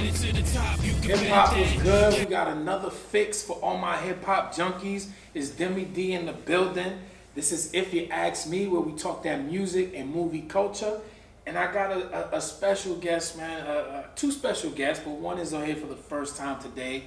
Hip hop was good. We got another fix for all my hip hop junkies. It's Deme D in the building. This is If You Ask Me, where we talk that music and movie culture. And I got a special guest, man. Two special guests, but one is here for the first time today.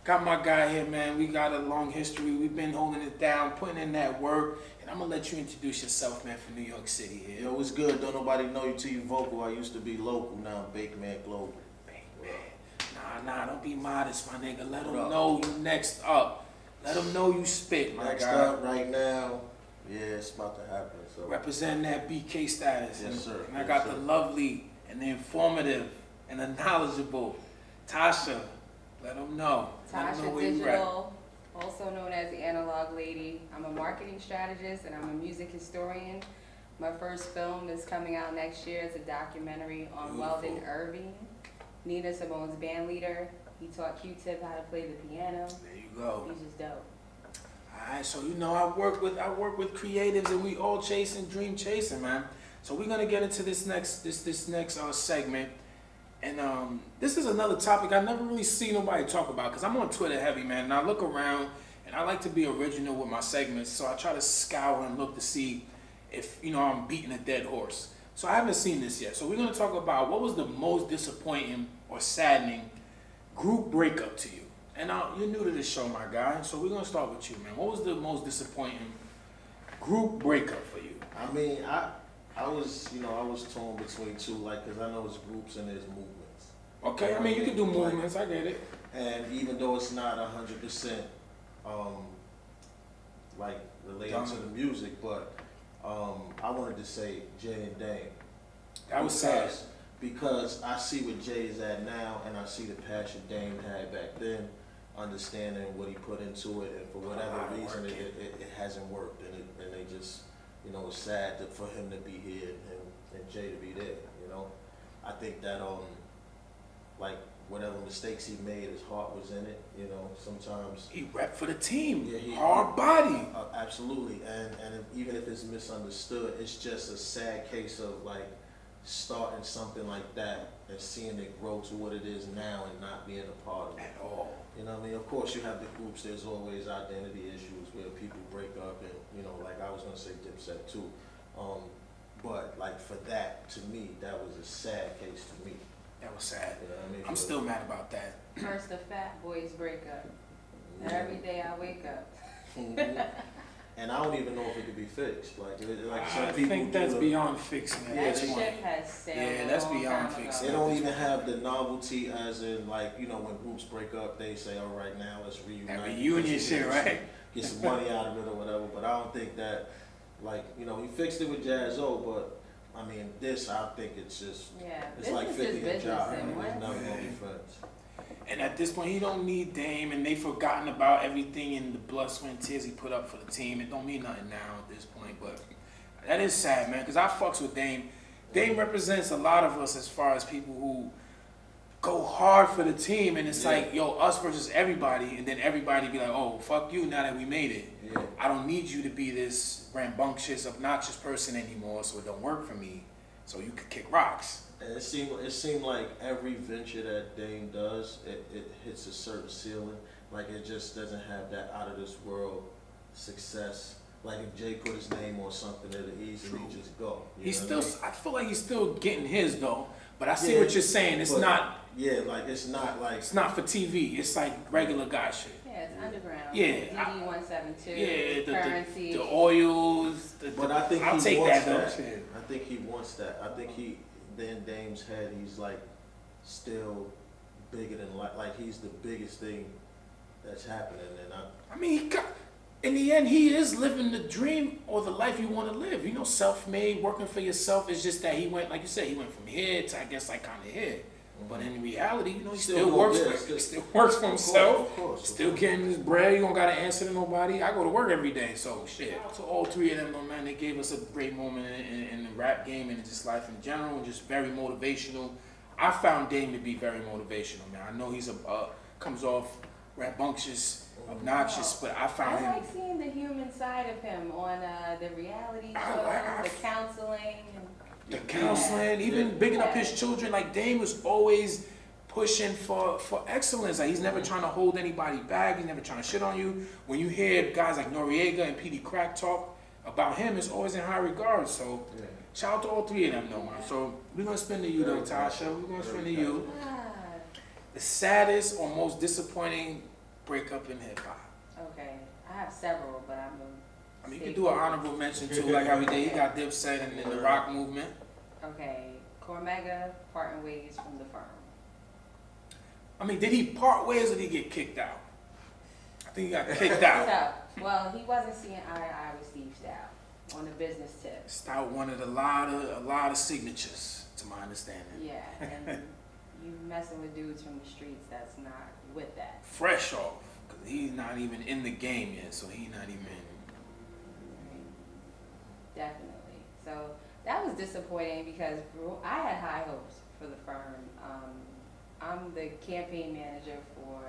Got my guy here, man. We got a long history. We've been holding it down, putting in that work. And I'm going to let you introduce yourself, man, for New York City here. Yo, what's good? Don't nobody know you till you vocal. I used to be local, now I'm Bake Man Global. Bake Man. Nah, don't be modest, my nigga. Let them know you next up. Let them know you spit, my guy. Next up right now, yeah, it's about to happen. So. Representing that BK status. Yes, sir. And I got the lovely and the informative and the knowledgeable Tasha. Let them know. Tasha Digital, also known as the Analog Lady. I'm a marketing strategist and I'm a music historian. My first film is coming out next year. It's a documentary on Weldon Irving, Nina Simone's band leader. He taught Q-Tip how to play the piano. There you go. He's just dope. Alright, so you know I work with creatives and we all chasing, dream chasing, man. So we're gonna get into this next segment. And this is another topic I never really see nobody talk about because I'm on Twitter heavy, man. And I look around and I like to be original with my segments, so I try to scour and look to see if, you know, I'm beating a dead horse. So I haven't seen this yet. So we're gonna talk about what was the most disappointing or saddening group breakup to you. And you're new to this show, my guy. So we're gonna start with you, man. What was the most disappointing group breakup for you? I mean, I was torn between two, like, because I know it's groups and there's movements. Okay, I mean, you can do movements, I get it. And even though it's not 100% like related to the music, but I wanted to say Jay and Dame. That was sad. Because I see what Jay is at now, and I see the passion Dame had back then, understanding what he put into it, and for whatever reason it hasn't worked, and they just, you know, it's sad for him to be here and Jay to be there, you know. I think that like whatever mistakes he made, his heart was in it, you know. Sometimes he repped for the team, yeah, hard body. Absolutely, and even if it's misunderstood, it's just a sad case of like starting something like that and seeing it grow to what it is now and not being a part of it at all. You know what I mean? Of course, you have the groups. There's always identity issues where people break up, and you know, like I was gonna say, Dipset too. But like for that, to me, that was a sad case to me. That was sad. You know what I mean? I'm still mad about that. First, the Fat Boys breakup. Every day I wake up. And I don't even know if it could be fixed. Like some I people think that's beyond fixing at that this point. ship has sailed. Yeah, that's beyond fixing. They don't even have the novelty, as in, like, you know, when groups break up, they say, all right, now let's reunite. That reunion shit, right? Get some money out of it or whatever. But I don't think that, like, you know, he fixed it with Jazzo, but I mean, this, I think it's just, it's like 50 a job. It's never gonna be friends. And at this point, he don't need Dame, and they forgotten about everything and the blood, sweat, and tears he put up for the team. It don't mean nothing now at this point, but that is sad, man, because I fucks with Dame. Dame represents a lot of us as far as people who go hard for the team, and it's like, yo, us versus everybody, and then everybody be like, oh, fuck you now that we made it. Yeah. I don't need you to be this rambunctious, obnoxious person anymore, so it don't work for me, so you could kick rocks. And it seemed like every venture that Dame does, it hits a certain ceiling. Like it just doesn't have that out of this world success. Like if Jay put his name on something, it'll easily just go. He's still, I feel like he's still getting his though. But I see what you're saying. It's not. Yeah, like it's not like. It's not for TV. It's like regular guy shit. Yeah, it's underground. Yeah. DD 172. Yeah, Currency. the oils. But I think I'll he take wants that. I think he wants that. I think in Dame's head, he's like still bigger than like he's the biggest thing that's happening. And I mean, in the end, he is living the dream or the life you want to live. You know, self-made, working for yourself. It's just that he went, like you said, he went from here to, I guess, like kind of here. But in reality, you know, he still works for himself. Of course. Still getting his bread. You don't got to answer to nobody. I go to work every day. So, shit. To all three of them, man, they gave us a great moment in the rap game and just life in general, and just very motivational. I found Dame to be very motivational, man. I know he's comes off rambunctious, obnoxious, but I found him. I like seeing the human side of him on the reality shows, the counseling. The counseling, even bigging up his children. Like Dame was always pushing for excellence. Like he's never trying to hold anybody back. He's never trying to shit on you. When you hear guys like Noriega and PD Crack talk about him, it's always in high regard. So shout out to all three of them, though, man. So we're gonna spin to you, though, Tasha. We're gonna spin to you. The saddest or most disappointing breakup in hip hop. Okay, I have several, but I'm gonna. I mean, you can do an honorable mention too, like how we did. He got Dipset and the rock movement. Okay, Cormega parting ways from the firm. I mean, did he part ways or did he get kicked out? I think he got kicked out. So, well, he wasn't seeing eye to eye with Steve Stout on the business tip. Stout wanted a lot of signatures, to my understanding. Yeah, and you messing with dudes from the streets that's not with that. Fresh off, because he's not even in the game yet, so he's not even. Definitely. So that was disappointing because I had high hopes for the firm. I'm the campaign manager for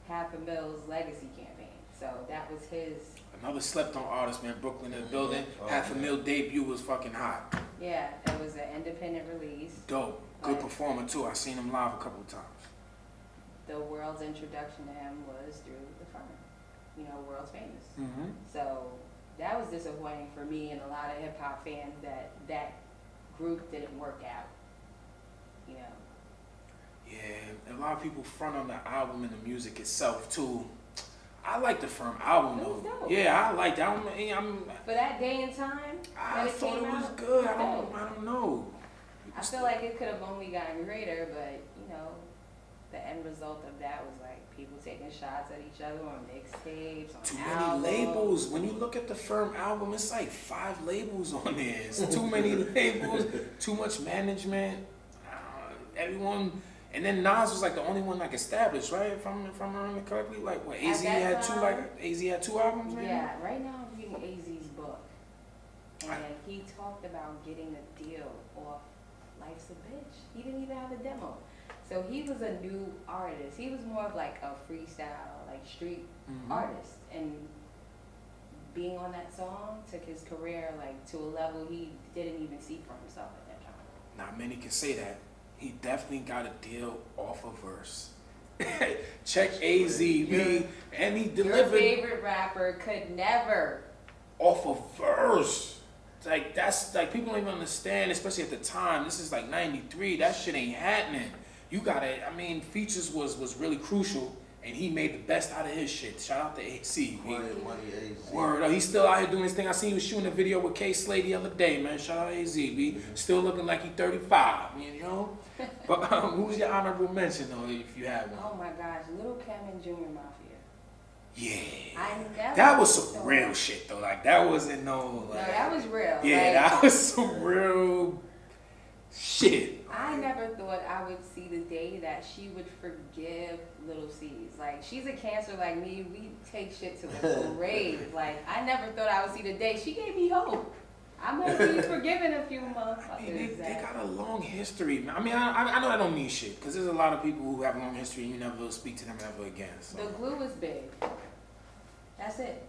Half a Mill's legacy campaign. So that was his. Another slept on artist, man. Brooklyn in the building. Half a Mill debut was fucking hot. Yeah, it was an independent release. Dope. Good performer too. I seen him live a couple of times. The world's introduction to him was through the firm. You know, world's famous. Mm-hmm. So that was disappointing for me and a lot of hip hop fans that group didn't work out. You know. Yeah, a lot of people front on the album and the music itself too. I like the firm album though. Yeah, I like that. I'm for that day and time. I thought it was good. I don't know. I feel like it could have only gotten greater, but you know, the end result of that was like people taking shots at each other on mixtapes, on too albums. many labels. When you look at the firm album, it's like 5 labels on there. It's too many labels, too much management. Everyone, and then Nas was like the only one like established, right? If I'm remembering correctly, like what AZ had two, AZ had 2 albums. Maybe? Yeah, right now I'm reading AZ's book, and he talked about getting a deal off Life's a Bitch. He didn't even have a demo. So he was a new artist. He was more of like a freestyle, like street artist. And being on that song took his career like to a level he didn't even see for himself at that time. Not many can say that. He definitely got a deal off a verse. Check AZ, and he delivered. Your favorite rapper could never. Off a verse. Like that's like people don't even understand, especially at the time. This is like '93. That shit ain't happening. You gotta. I mean, features was really crucial, and he made the best out of his shit. Shout out to AC. Word. He's still out here doing his thing. I seen he was shooting a video with K Slade the other day, man. Shout out to AZ. Still looking like he's 35. You know. But who's your honorable mention though, if you have one? Oh my gosh, Little Kim and Junior Mafia. Yeah, that was some real shit though. Like that wasn't no. Like, no, that was real. Yeah, like, that was some real shit. I never thought I would see the day that she would forgive Little C's. Like she's a Cancer like me. We take shit to the grave. Like I never thought I would see the day. She gave me hope. I'm gonna be forgiven a few motherfuckers. I mean, they got a long history. I mean, I know I don't mean shit because there's a lot of people who have a long history and you never speak to them ever again. So. The glue is big. That's it.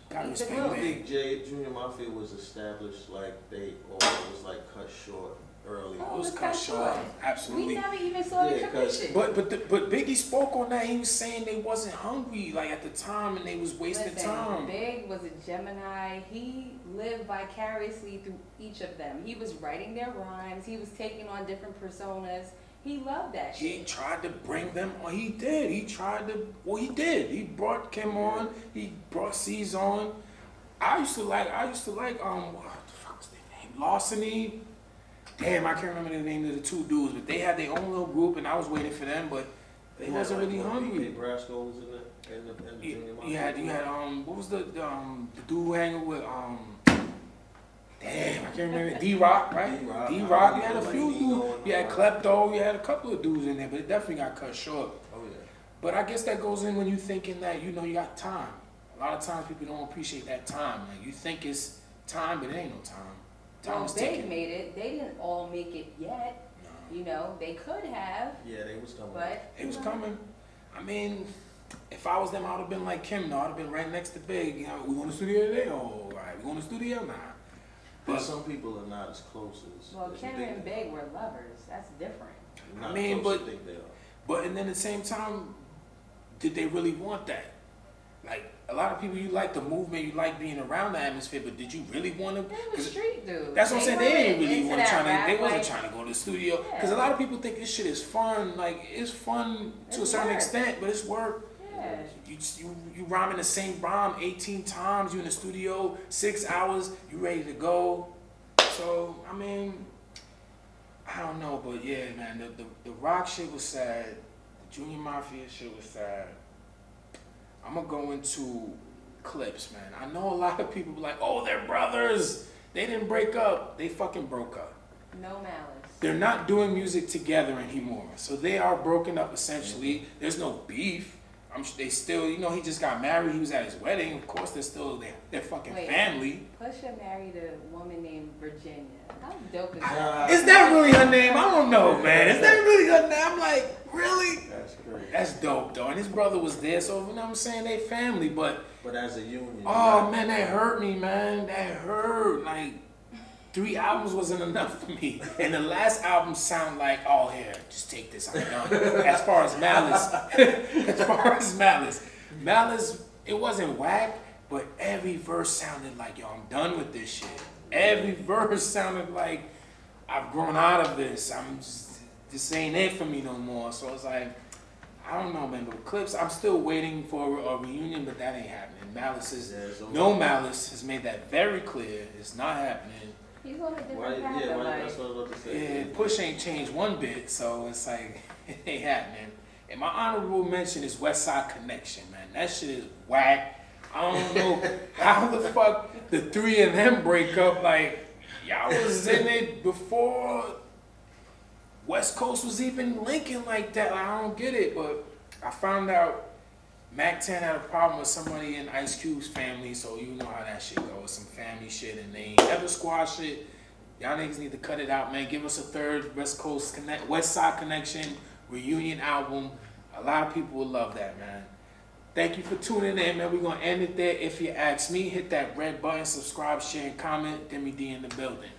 Gotta respect I think Junior Mafia was established like they was like cut short early. It was cut short. Absolutely. We never even saw the commission. But Biggie spoke on that. He was saying they wasn't hungry like at the time and they was wasting time. Big was a Gemini. He lived vicariously through each of them. He was writing their rhymes. He was taking on different personas. He loved that shit. He tried to bring them on. He did. He tried to. Well, he did. He brought Kim on. He brought C's on. I used to like. What the fuck was their name? Larceny. Damn, I can't remember the name of the 2 dudes, but they had their own little group, and I was waiting for them, but they wasn't really hungry. Brasco was in the Junior Mafia. You had what was the dude who hanging with damn, I can't remember. D-Rock, right? D-Rock. You had a few dudes. You had Klepto. You had a couple of dudes in there, but it definitely got cut short. Oh, yeah. But I guess that goes in when you're thinking that, you know, you got time. A lot of times people don't appreciate that time. Like, you think it's time, but it ain't no time. Time is ticking. They made it. They didn't all make it yet. No. You know, they could have. Yeah, they was coming. But they was coming. I mean, if I was them, I would have been like Kim, though. I'd have been right next to Big. You know, we going to the studio today? Oh, all right. We going to the studio? Nah. But some people are not as close as. Well, Kim and Big were lovers. That's different. Not I mean, close to think they are. but and then at the same time, did they really want that? Like, a lot of people, you like the movement, you like being around the atmosphere, but did you really want to? They were street dudes. That's what I'm saying. They didn't really want to they wasn't like, trying to go to the studio. Yeah. Because a lot of people think this shit is fun. Like, it's fun to a certain work. extent, but it's work. Yeah. You rhyming the same rhyme 18 times. You in the studio 6 hours. You ready to go. So I mean, I don't know, but yeah, man, the rock shit was sad. The Junior Mafia shit was sad. I'm gonna go into Clips, man. I know a lot of people be like, oh, they're brothers. They didn't break up. They fucking broke up. No malice. They're not doing music together anymore. So they are broken up essentially. There's no beef. They still, you know, he just got married. He was at his wedding. Of course, they're still their fucking family. Pusha married a woman named Virginia. How dope is that? Is that really her name? I don't know, man. Is that really her name? I'm like, really? That's crazy. That's dope, though. And his brother was there, so you know what I'm saying? They family, but as a union. oh man, that hurt me, man. That hurt. Like 3 albums wasn't enough for me, and the last album sounded like, oh here, just take this, I'm done. As far as Malice, it wasn't whack, but every verse sounded like, yo, I'm done with this shit. Every verse sounded like, I've grown out of this. This ain't it for me no more. So it's like, I don't know, man. But Clips, I'm still waiting for a reunion, but that ain't happening. No Malice has made that very clear. It's not happening. He's on a different path. That's what I was about to say. Yeah, Push ain't changed one bit, so it's like, it ain't happening. And my honorable mention is West Side Connection, man. That shit is whack. I don't know how the fuck the three of them break up. Like, y'all was in it before West Coast was even linking like that. Like, I don't get it, but I found out Mac 10 had a problem with somebody in Ice Cube's family, so you know how that shit goes. Some family shit, and they ain't ever squash it. Y'all niggas need to cut it out, man. Give us a third West Side Connection reunion album. A lot of people will love that, man. Thank you for tuning in, man. We're going to end it there. If you ask me, hit that red button, subscribe, share, and comment. Deme D in the building.